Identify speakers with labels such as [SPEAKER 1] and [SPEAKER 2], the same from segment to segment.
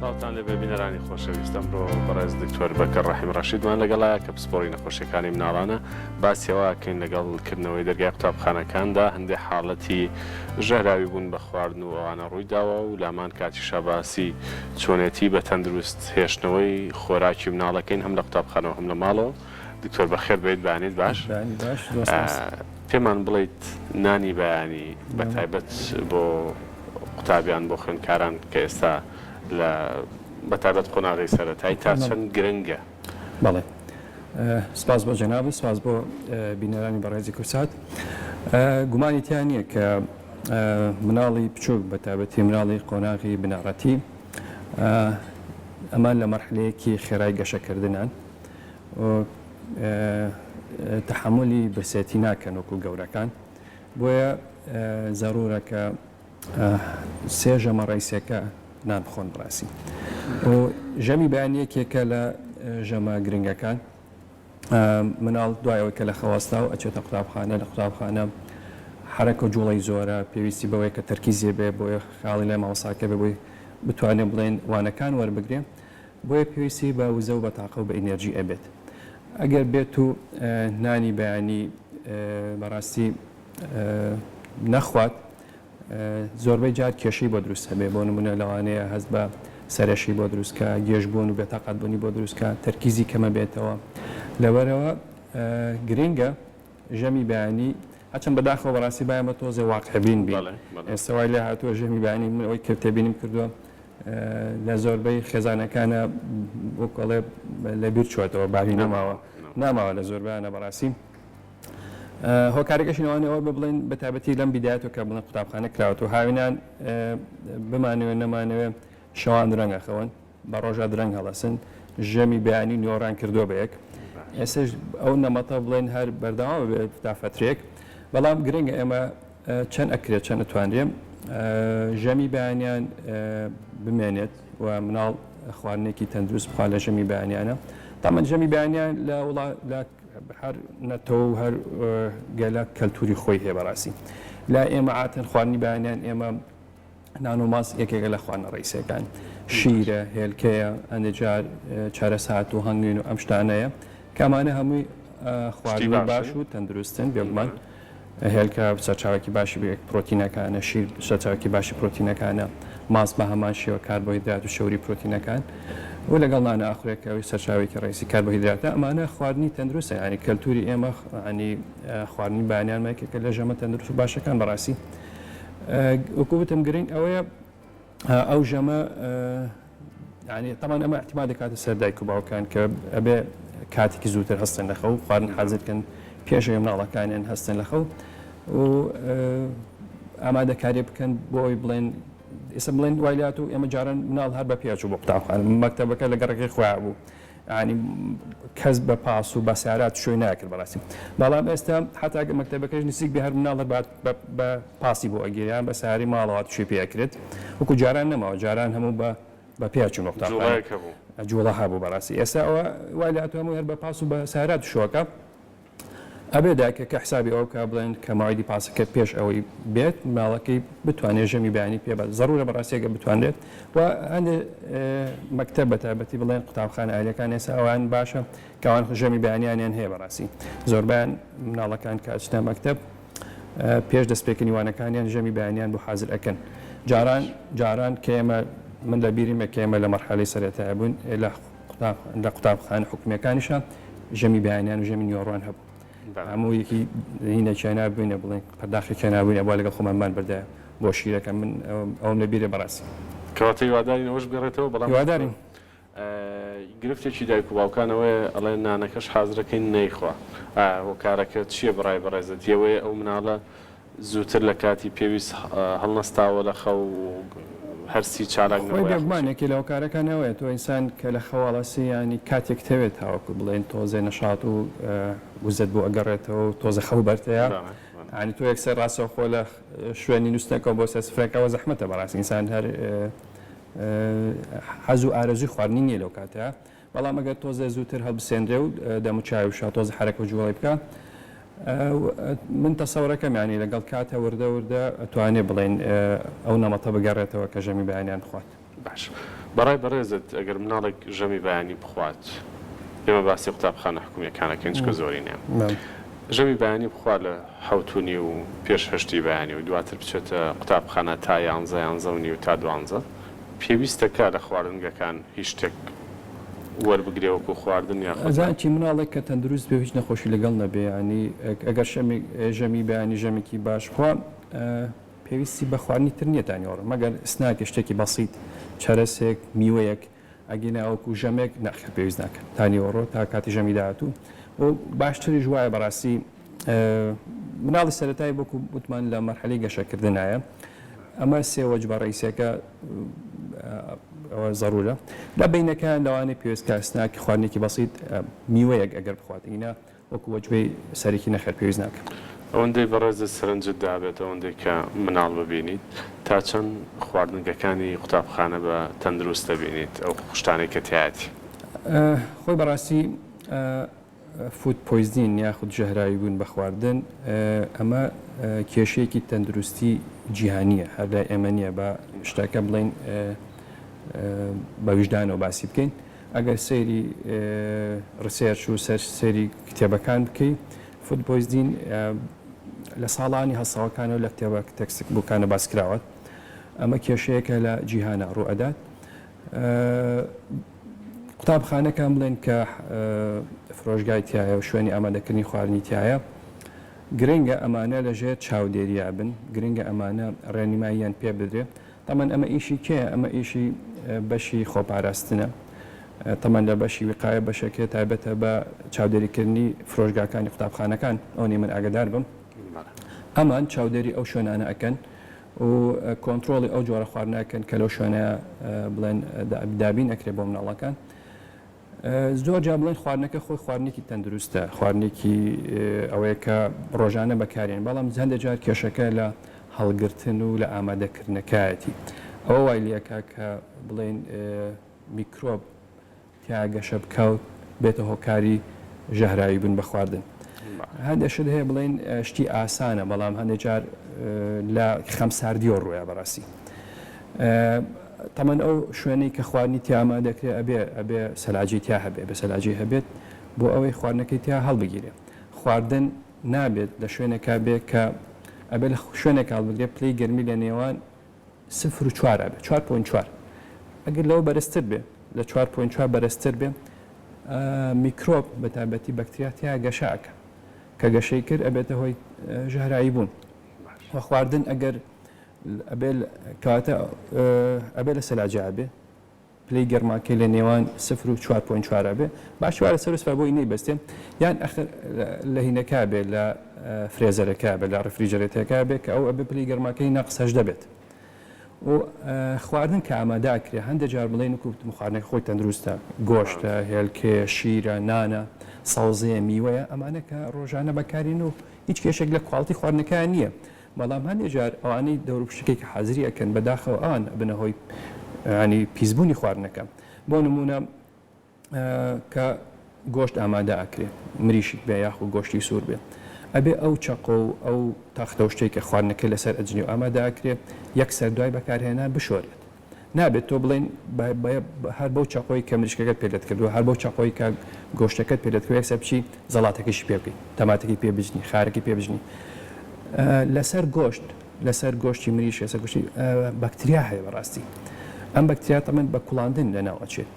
[SPEAKER 1] ساڵتان لێ ببینەرانی خۆشەویستم بۆ بەڕێز دکتۆر بەکەر ڕەحیم ڕەشیدمان لەگەڵایە کە پسپۆڕی نەخۆشیەکانی مناڵانە باسیەوەکەین لەگەڵکردنەوەی دەرگای قوتابخانەکاندا هەندێک حاڵەتی ژەهراوی بوون بە خواردن و ئەوانە ڕوویداوە و لامان کاتیشە باسی چۆنێتی بە تەندروست هێشتنەوەی خۆراکی مناڵەکەین هەم لە قوتابخانەوە هەم لە ماڵەوە. دکتۆر بەخێر بێت بانیت باش پێمان بڵیت نانی بەیانی بەتایبەت بۆ قوتابیان بۆ خوێندکاران کە ئێستا لە بەتابەت قۆناغی سەرەتایی تا چەند گرنگە؟
[SPEAKER 2] بەڵێ سپاس بۆ جەناب، سپاس بۆ بینەرانی بەڕێزی کورسات. گومانی تیان نییە کە مناڵی بچووک بەتابەتی مناڵی قۆناغی بناڕەتی ئەمان لە مەرحلەیەکی خێرای گەشەکردنان و تەحملی برسێتی ناکەن وەکو گەورەکان، بۆیە زەرورە کە سێ ژەمە ڕیسەکە نان بخۆن بڕاستی. و ژەمی بەیانیەکێکە لە ژەمە گرنگەکان. مناڵ دوایەوەی کە لە خەواستا و ئەچێتە قوتابخانە، لە قوتابخانە حرەکە و جوڵی زۆرە، پێویستی بەوەی کە تەرکیزێ بێ بۆیە خاڵی لە ماوەساکە بێ بۆی بتوانێت بڵێن وانەکان وەربگرێن، بۆیە پێویستی بە وزە و بە تاقە و بە ئینەرژی ئەبێت. ئەگەر بێت و نانی بەیانی بەڕاستی نەخوات، زۆربەی جار کێشەی بۆ دروست هەبێ. بۆ نمونە لەوانەیە هەست بە سەرەشی بۆ دروستکە، گێژبوون و بێتاقەتبوونی بۆ دروستکە، تەرکیزی کەمە بێتەوە. لەبەرەوە گرنگە ژەمی بەیانی هەچەند بەداخەوە بەڕاستی باید بە تۆزێ واقعبین بین. ئێستا وای لێ هاتووە ژەمی بەیانی من ئەوەی کە تێبینیم کردووە لە زۆربەی خێزانەکانە وەکڵێ لە بیر چۆتەوە، باوی ناماوە لە زۆربیانە بەڕاستی. هۆکارێکەشینەوەی ئەوە بڵێن بەتابەتی لەم بیدایەتەوە کە بڵێن قوتابخانە کراوەوە هاوینان بمانەوێت نەمانەوێت شەوان درەنگ ئەخەون، بە ڕۆژە درەنگ هەڵەسن، ژەمی بەیانی نیۆڕان کردووە بە یەک. ئێستش ئەو نەمەتە بڵێن هەر بەردەوام بێت تا فترێک، بەڵام گرنگە ئێمە چەند ئەکرێت چەند ئەتوانرێم ژەمی بەیانیان بمێنێت و مناڵ خواردنێکی تەندروست بخوا لە ژەمی بەیانیانە. تامەند ژەمی بەیانیان لە هەر نەتەوە و هەر گەلە کەلتوری خۆی هەیە بەڕاستی. لا ئێمە عاتەن خواردنی بەیانیان ئێمە نان و ماس یەکێکە لە خواردنە ڕیسەکان، شیرە، هێلکەیە، ئەندجار چارەسات و هەنگوین و ئەم شتانەیە کەمانە هەمووی خواردنی باش و تەندروستن بێگومان. هێلکە سەرچاوێکی باشی پرۆتینەکانە، شیر سەرچاوێکی باشی پرۆتینەکانە، ماس بە هەمان شێوە کاربۆهیدرات و شەوری پرۆتینەکان و لەگەڵ نانە ئاخورێکەوەی سەرچاوێکی ڕیسی کاربۆهیدراتە. ئەمانە خواردنی تەندروستە، ینی کەلتوری ئێمە ینی خواردنی بەیانیانمەکێکە لە ژەمە تەندروست و باشەکان بەڕاستی. وەکو وتم گرنگ ئەوەیە ئەو ژەمە ینی تەمان ئەمە احتیمال دەکاتە سەر دایک و باوکان کە ئەبێ کاتێکی زووتر هەستن لە خەو، خواردن حازرکەن پێشەوەی مناڵەکانیان هەستن لە خەو و ئامادەکاری بکەن بۆی بڵێن ئێستا بڵێن دوایلات و ئێمە جاران مناڵ هەر بە پێچوو بۆ قوتابخانە، مەکتەبەکە لە گەڕەکەی خۆیان بوو، ینی کەس بە پاس و بە سیارات شوێ ناکرد بەڕاستی. بەڵام ئێستا حتا مەکتەبەکەش نزیک بێ هەر مناڵ بە پاسی بۆ ئەگیریان بە سیاری ماڵەوە توێ پێکرێت، وەکو جاران نەماوە، جاران هەموو بە پێچوو قوتابخانە جوڵە هەبوو بەڕاستی. ئێستا ئەوە وایلات هەموو هەر بە پاس و بە سیارات شۆکە ئەبێ داکە کە حسابی ئەو کە بڵێن کە ماوەیەکی پاسەکە پێش ئەوەی بێت ماڵەکەی بتوانێت ژەمی بەیانی پێ بە زەرورە بەڕاستیەکە بتوانێت. و هەندێک مەکتەب بەتابەتی بڵێن قوتابخانە ئایلەکان ئێستا ئەوان باشە کەوان ژەمی بەیانیانیان هەیە بەڕاستی. زۆربیان مناڵەکان کە ئەچنە مەکتەب پێش دەستپێکردنی وانەکانیان ژەمی بەیانیان بۆ حازر ئەکەن. جاران کە ئێمە من لە بیریمە کە ئێمە لە مەرحەلەی سەرەتایی بوون لە قوتابخانە حکوومیەکانیشان ژەمی بەیانیان و ژەمی نیۆڕوان هەبوو. هەموو یەکی هینەکیان نابووینە بڵێن پەرداخێکیان نابووینە بۆ لەگەڵ خۆمانمان بەردایە بۆ شیرەکە من ئەوم لە بیرە بەڕاستی.
[SPEAKER 1] کەواتەی وادارین ئەوەش بگەڕێتەوە، بەڵام
[SPEAKER 2] وادارین
[SPEAKER 1] گرفتێکی دایک و باوکانەوەی ئەڵێ نانەکەش حازرەکەین نەیخوا. هۆکارەکە چییە بڕای بەڕێزەتیەوەی ئەو مناڵە زووتر لە کاتی پێویست هەڵنەستاوە لە خەو هەرسی چالاک
[SPEAKER 2] نەبوومانێکی لە هۆکارەکانەوەیە تۆ ئینسان کە لە خەواڵەسی ینی کاتێک تەوێت تاوەکو بڵێن تۆزێ نەشات و گوزت بۆ ئەگەڕێتەوە و تۆزە خەو بەرتەیە، ینی تۆ یەکسەر ڕاستە خۆ لە شوێنی نووسنەکەەوە بۆ سەفرەکەەوە زەحمەتە بەڕاستی ئینسان هەر حەز و ئارەزوی خواردنی نییە لەو کاتەیە. بەڵام ئەگەر تۆزە زووتر هەڵبسێنرێ و دەموچاوی و شاتۆزە حرەکە و جوڵی بکە من تەسەورەکەم ینی لەگەڵ کاتە وردە ئەتوانێ بڵێن ئەو نەمەتە بگەڕێتەوە کە ژەمی بەیانیان بخوات.
[SPEAKER 1] باش بەڕای بەڕێزت ئەگەر مناڵێک ژەمی بەیانی بخوات ئێمە باسی قوتابخانە حکوومیەکانەکەین چکە زۆری نییە ژەمی بەیانی بخوا لە حوتونی و پێش هەشتی بەیانی و دواتر بچێتە قوتابخانە تا 11 تا 12 پێویستەکە لە خواردنگەکان هیچ شتێک وەربگرێوەکو خواردن یا
[SPEAKER 2] ئەزان چی مناڵێک کە تەندروست بێ هیچ نەخۆشی لەگەڵ نەبێ ینی ئەگەر ژەمی بەیانی ژەمێکی باشخوا پێویستی بە خواردنی تر نیەتانیۆڕ مەگەر سناکە شتێکی بەسیط چەرەسێک میوەیەک ئەگەناوەکو ژەمێک ناخە پێویست ناکە تانیۆڕۆ تا کاتی ژەمی داهاتوو و باشتری ژوایە بەڕاستی مناڵی سەرەتایی بۆکو وتمان لە مەرحەلەی گەشەکردنایە ئەمە سێ وەجبە ڕئیسیەکە ئەوە ضرورە لە بینەکان لەوانەیە پێویستکە سناکی خواردنێکی بەسیط میوەیەک ئەگەر بخواتینە وەکو وەجبەی سەرێکی نەخێر پێویست ناکە
[SPEAKER 1] ئەوەندەی بەڕێزە سەرنجت دابێت ئەوەندەی کە مناڵ ببینیت تا چەند خواردنگەکانی قوتابخانە بە تەندروست دەبینیت ئەو شتانێک کە تایەتی
[SPEAKER 2] خۆی بەڕاستی فود پۆیزنین یاخود ژەهراوی بوون بە خواردن ئەمە کێشەیەکی تەندروستی جیهانیە هەر لای ئێمە نییە بە شتەکە بڵێن بە ویژدانەوە باسی بکەین ئەگەر سەیری ڕسێرچ و سەری کتێبەکان بکەیت فود پۆیزنین لە ساڵانی هەساوەکانەوە لە کتێبە تەکسک بووکانە باسکراوە ئەمە کێشەیەکە لە جیهانە ڕوئەدات قوتابخانەکان بڵێن کە فرۆژگای تایە و شوێنی ئامادەکردنی خواردنی تایە گرنگە ئەمانە لەژێر چاودێریە بن گرنگە ئەمانە ڕێنیماییان پێ بدرێت تەمەەن ئەمە ئیشی کێ ئەمە ئیشی بەشی خۆپاراستنە تەمەەن لە بەشی وقایە بەشەکە تایبەتە بە چاودێریکردنی فرۆژگاکانی قوتابخانەکان ئەوەی من ئاگدار بم ئەمان چاودێری ئەو شوێنانە ئەکەن و کۆنتترۆڵی ئەو جۆرە خواردناکەن کە لەو شوێنە بڵێن دابین ئەکرێ بۆ مناڵەکان زۆر جا بڵێن خواردنەکە خۆی خواردنێکی تەندروستە خواردنێکی ئەوەیە کە ڕۆژانە بەکارێن بەڵام هەندێک جار کێشەکە لە هەڵگرتن و لە ئامادەکردنەکایەتی ئەوە وای لەکە کە بڵێن میکرۆب تیاگەشە بکەوت بێتە هۆکاری ژەهراوی بن بە خواردن هەندێک شت هەیە بڵێن شتی ئاسانە بەڵام هەندێک جار لە خەمساردیۆ ڕوویە بەڕاستی تەمەەن ئەو شوێنەی کە خواردنی تیاما دەکرێت ئەبێ سەلاجی تیا هەبێ بە سەلاجی هەبێت بۆ ئەوەی خواردنەکەی تیا هەڵبگیرێ خواردن نابێت لە شوێنێکا بێت کە ئەبێ لە شوێنێک هەڵبگرێت پلەی گەرمی لە نێوان 0.4 بێ 4.4 ئەگەر لەوە بەرزتر بێ لە 4.4 بەرزتر بێ میکرۆب بە تایبەتی بەکتریا تیا گەشاکە کە گەشەی کرد ئەبێتە هۆی ژەهراوی بوون و خواردن ئەگەر کاتە ئەبێ لە سەلاجا بێ پلەی گەرماکەی لە نێوان 0.4 بێ باشوارە سەرسپا بۆی نەیبەستێن یان لە هینەکە بێ لە فرێزەرەکە بێ لە ڕفریجەرێتەکە بێ کە ئەو ئەبێ پلەی گەرماکەی نەقسەش دەبێت و خواردن کە ئامادەکرێ هەندێک جار بڵێن کووت خواردنێک خۆی تەندروستە گۆشتە هێلکێ شیرە نانە ساوزەیە میوەیە ئەمانە کە ڕۆژانە بەکارین و هیچ کێشێک لە کوڵتی خواردنەکان نییە بەڵام هەندێک جار ئەوانەی دەوروپشتێکی کە حەزری ئەکەن بەداخەوە ئەوان بنەهۆی ینی پیسبوونی خواردنەکە بۆ نمونە کە گۆشت ئامادە ئەکرێ مریشک بێ یاخو گۆشتی سوور بێ ئەبێ ئەو چەقۆ و ئەو تاختە شتێک کە خواردنەکە لەسەر ئەجنی و ئامادە ئەکرێ یەکسەر دوای بەکارهێنان بشۆرێت نابێت تۆ بڵێن هەر بەو چاقۆی کە مریشکەکەت پێدەت کردووە هەر بەو چاقۆی کە گۆشتەکەت پێدەت کرد یەکسەر بچی زەڵاتەکەشی پێ بکەیت تەماتێکی پێ بژنی خارێکی پێ بژنی لەسەر گۆشت لەسەر گۆشتی مریش لەسەر گۆشتی بەکتریا هەیە بەڕاستی ئەم بەکتریا تەمەن بە کوڵاندن لەناوەچێت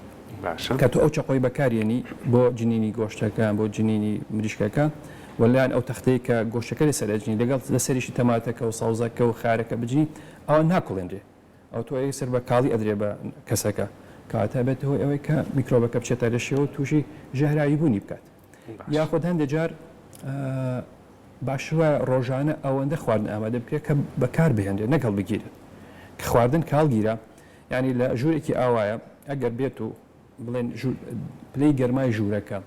[SPEAKER 2] کە تۆ ئەو چاقۆی بەکارێنی بۆ جنینی گۆشتەکان بۆ جنینی مریشکەکە وەلایەن ئەو تەختەیە کە گۆشتەکە لەسەر ئەجنی لەگەڵ لەسەریشی تەماتەکە و ساوزەکە و خارەکە بجنی ئەوە ناکوڵێنرێ ئەو تۆ سەر بە کاڵی ئەدرێ بە کەسەکە کاتە بێت هۆی ئەوەی کە میکرۆبەکە بچێتە لەشێەوە و تووشی ژەهراوی بوونی بکات یاخۆت هەندێک جار باشوە ڕۆژانە ئەوەندە خواردن ئامادە بکرێت کە بەکار بهێنرێت نەگەڵ بگیرێت کە خواردن کاڵگیرە ینی لە ژوورێکی ئاوایە ئەگەر بێت و بڵێن پلەی گەرمای ژوورەکە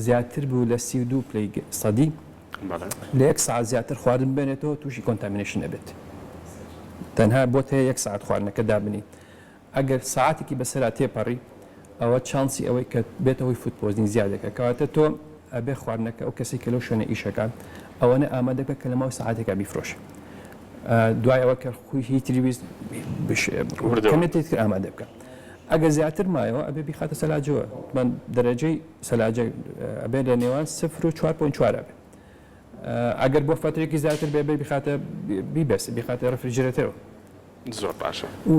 [SPEAKER 2] زیاتر بوو لە 32 پلەی سەدی لە 1 ساعت زیاتر خواردن بێنێتەوە تووشی کۆنتامینێشن نەبێت تەنها بۆت هەیە 1 ساعت خواردنەکە دابنی ئەگەر ساعتێکی بەسەرا تێپەڕی ئەوە چانسی ئەوەی کە بێتەوەی فود پۆیزنینگ زیادەکە کەواتە تۆ ئەبێ خواردنەکە ئەو کەسی کە لەو شوێنە ئیشەکان ئەوەنە ئامادەکە کە لە ماوەی ساعتێکە بیفرۆشێ دوای ئەوە کە خوی هیچ تریویست کەمێت ئامادە بکە ئەگە زیاتر مایەوە ئەبێ بیخاتە سەلاجەوە من دەرەجەی سەلاجە ئەبێ لە نێوان 0 و 4.4 بێ ئەگەر بۆ فترێکی زیاتر بێ بیخاتە بیبەست بیخاتە ڕفریجرێتەوە
[SPEAKER 1] زۆر باشە
[SPEAKER 2] و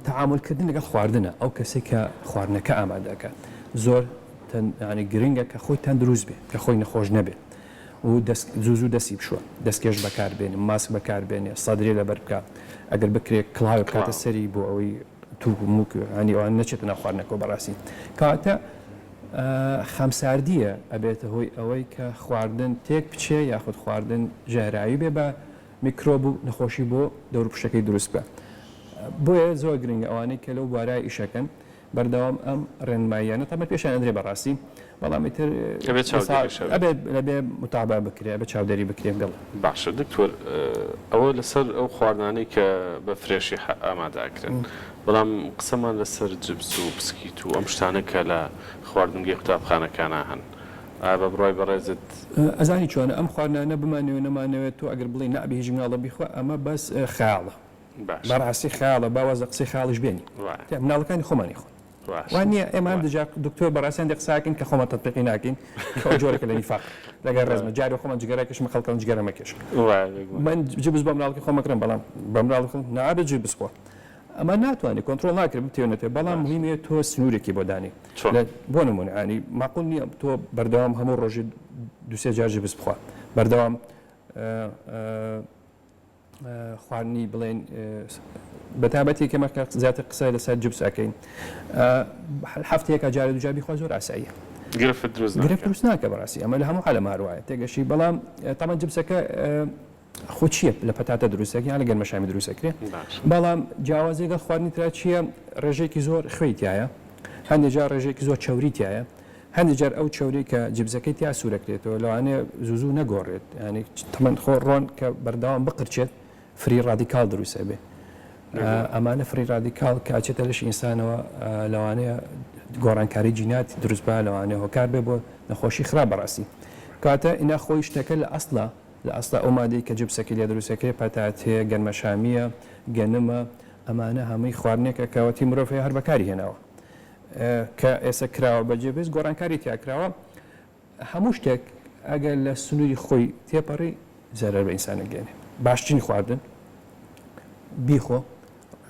[SPEAKER 2] تعاملکردن لەگەڵ خواردنە ئەو کەسێک کە خواردنەکە ئامادەکە زۆر ینی گرنگە کە خۆی تەن دروست بێ کە خۆی نەخۆش نەبێت و زوو دەستی بشوە دەستکێش بەکاربێنێ ماسک بەکاربێنێ سەدرێ لەبەر بکە ئەگەر بکرێت کڵاو کاتە سەری بۆ ئەوەی تووک موک هەنی ئەوان نەچێتە ناو خواردنەکە بەڕاستی کاتە خەمساردیە ئەبێتە هۆی ئەوەی کە خواردن تێک بچێ یاخود خواردن ژەهراوی بێ بە میکرۆب و نەخۆشی بۆ دەور پشتەکەی دروست بە بۆیە زۆر گرنگە ئەوانەی کە لەو بوارای ئیشەکەن بەردەوام ئەم ڕێنماییانە تەمە پێشیان ئەندرێ بەڕاستی بەڵامی تر ئەبێت لەبێ متابا بکرێ بە چاودێری بکرێن دڵ
[SPEAKER 1] باشە دکتۆر ئەوە لەسەر ئەو خواردانەی کە بە فرێشی ئامادەکرێن بەڵام قسەمان لەسەر جبس و بسکیت و ئەم شتانە کە لە خواردنگەی قوتابخانەکانە هەن بە بڕای بەڕێزت
[SPEAKER 2] ئەزانی چۆنە ئەم خواردانە بمانەوە نەمانەوێت تو ئەگەر بڵێ نابی هیچ مناڵە بیخوا ئەمە بەس خاڵە بەڕاستی خاڵە باوازە قسەی خاڵش بێنی مناڵەکانی خۆمانی خۆ وانە ئێمان دجا دکتۆر بەڕاستیان دەقساکن کە خۆمە تەطبیقی ناکەین جۆرەکە لە نیفاق لەگەر ڕێزمە جارێ خۆمان جگەرەکەشمە خەڵکەم جگەرەمەکەش من جبس بە مناڵکی خۆمەکرم بەڵام بە مناڵ نابێت جبس بخۆ ئەمە ناتوانانی کۆنتترۆل ناکرد بتێنێتێ بەڵام مهمە تۆ سنوورێکی بۆ دانی بۆ نمونە ینی ماقول نییە تۆ بەردەوام هەموو ڕۆژی دوسێ جار جبس بخوا بەردەوام خواردنی بڵێن بەتابەتی کەمەکە زیاتر قسە لەسەر جبس ئەەکەین هەفتەیەکە جارە دوجار بیخوا زۆر ئاساییە
[SPEAKER 1] گرفت
[SPEAKER 2] دروست ناکە بەڕاستی ئەمە لە هەموو حالە ماروایە تێگەشی بەڵام تەمان جبسەکە خۆ چییە لە پەتاتە دروستەکە یان لەگەر مەشامی دروستەکرێ بەڵام جیاوازێگە خواردنی ترا چییە ڕێژێکی زۆر خوێیتایە هەندێک جار ڕێژێکی زۆر چاوریتایە هەندێک جار ئەو چاوری کە جبزەکەی تیا سوورەکرێتەوە لەوانەیە زوو نەگۆڕێت ینی تەمەند خۆ ڕۆن کە بەردەوام بقرچێت فری ڕادیکال دروستە بێ ئەمانە فری ڕادیکال کاچێتە لەش ئینسانەوە لەوانەیە گۆڕانکاری جینات دروست بە لەوانەیە هۆکار بێ بۆ نەخۆشی خراپ بەڕاستی کاتە ئینا خۆی شتەکە لە ئەسڵە لە ئەستا ئەومادەی کە جبسەکە لێ دروستەکەی پەتاتێ گەنمەشامیە گەنمە ئەمانە هەمووی خواردنێکە کەوەتی مرۆڤی هەر بەکاری هێناوە کە ئێستا کراوە بە جێبێز گۆڕانکاری تیاکراوە هەموو شتێک ئەگەر لە سنووری خۆی تێپەڕی زەرەر بە ئینسانە گەێنێ باشترین خواردن بیخۆ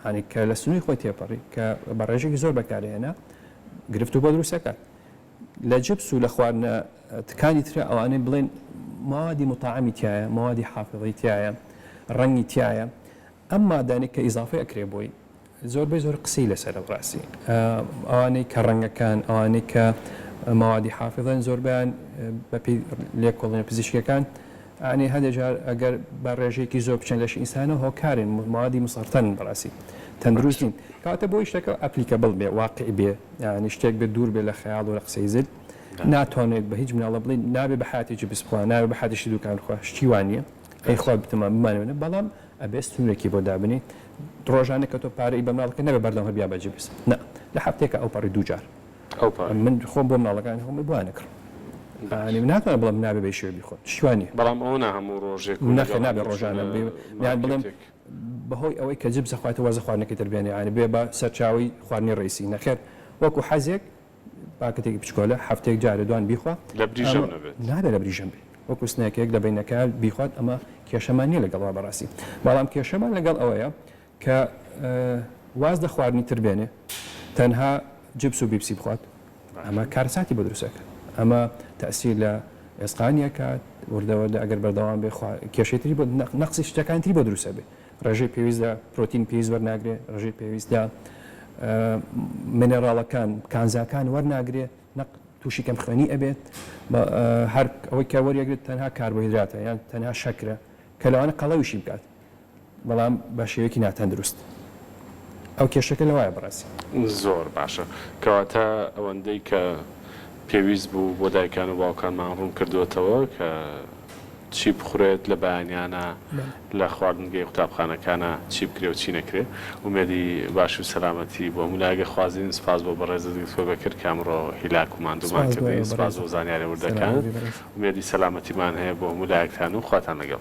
[SPEAKER 2] هەنی کە لە سنووری خۆی تێپەڕی کە بە ڕێژێکی زۆر بەکارهێنا گرفت و بۆ دروستەکە لە جبس و لە خواردنە تکانی ترە ئەوانەی بڵێن موادی مطعمی تایە موادی حافظی تایە ڕەنگی تایە ئەم مادانێک کە ئیزافی ئەکرێ بۆی زۆربەی زۆر قسەی لەسەر ڕاستی ئەوانەی کە ڕەنگەکان ئەوانەی کە موادی حافظن زۆربیان بەپی لێکۆڵینە پزیشکەکان ئەنی هەندێک جار ئەگەر بە ڕێژێکی زۆر بچەند لەش ئینسانە هۆکارن موادی مسەرتەن بەڕاستی تەندروستین کاتە بۆی شتەکە ئەپلیکەبڵ بێ واقع بێ ینی شتێک بێ دوور بێ لە خەیاڵ و لە قسەی زل ناتوانێت بە هیچ مناڵە بڵێ نابێ بە حاتێکی بسخوا نابێ بە حاتیشی دوکان خوا شتی وانە ئەی خوا بتەمان بمانێنە بەڵام ئەبێ سنوورێکی بۆ دابنی ڕۆژانە کە تۆ پارەی بە مناڵەکە نەبێ بەردەم هەبیا بە جبس نە لە هەفتێکە ئەو پەڕی دووجار من خۆم بۆ مناڵەکانی خۆم بوانە کرد ناتوانە بڵم نابێ بە شێوە بیخۆت شوانی
[SPEAKER 1] بەڵام ئەو هەموو ڕۆژێک
[SPEAKER 2] نەخێ نابێ ڕۆژانە بڵێم بەهۆی ئەوەی کە جبس خوااتە وەزە خواردنەکەی تربێنێ ینی بێ بە سەرچاوی خواردنی ڕیسی نەخێر وەکو حەزێک باکەتێکی بچکۆلە هەفتێک جارە دوان بیخوا
[SPEAKER 1] لە بریژەم
[SPEAKER 2] نابێت لە بریژەم بێ وەکو سنەکێک لە بینەکە بیخوات ئەمە کێشەمانی لەگەڵوا بەڕاستی بەڵام کێشەمان لەگەڵ ئەوەیە کە واز دە خواردنی تربێنێ تەنها جبس و بیپسی بخوات ئەمە کارساتی بۆ دروستەکە ئەمە تەسیر لە ئێسقانیە کات وردەوە ئەگەر بەردەوام بێ کێشێتری بۆ نەقسی شتەکانتری بۆ دروستە بێ ڕێژەی پێویستە پرۆتین پێویست وەرناگرێ ڕێژەی پێویستە منێڕاڵەکان کانزاکان وەرناگرێ تووشی کەم خوێنی ئەبێت هەر ئەوەی کە وەریەگرێت تەنها کاربۆهیدراتە یان تەنها شەکرە کە لەوانە قەڵەویشی بکات بەڵام بە شێوەیەکی ناتەندروست ئەو کێشەکە لەوایە بەڕاستی
[SPEAKER 1] زۆر باشە کەواتە ئەوەندەی کە پێویست بوو بۆ دایکان و باوکانمان ڕوون کردوێتەوە کە چی بخورێت لە بەیانیانە لە خواردنگەی قوتابخانەکانە چی بکرێ و چی نەکرێ ومێدی باش و سەلامەتی بۆ ملاگە خوازین سپاس بۆ بەڕێزە دکتۆر بەکرد کە ئەمڕۆ هیلاک و ماندوومان کردی سپاس بۆ زانیاری وردەکان ومێدی سەلامەتیمان هەیە بۆ مولایەکتان و خواتان لەگەڵ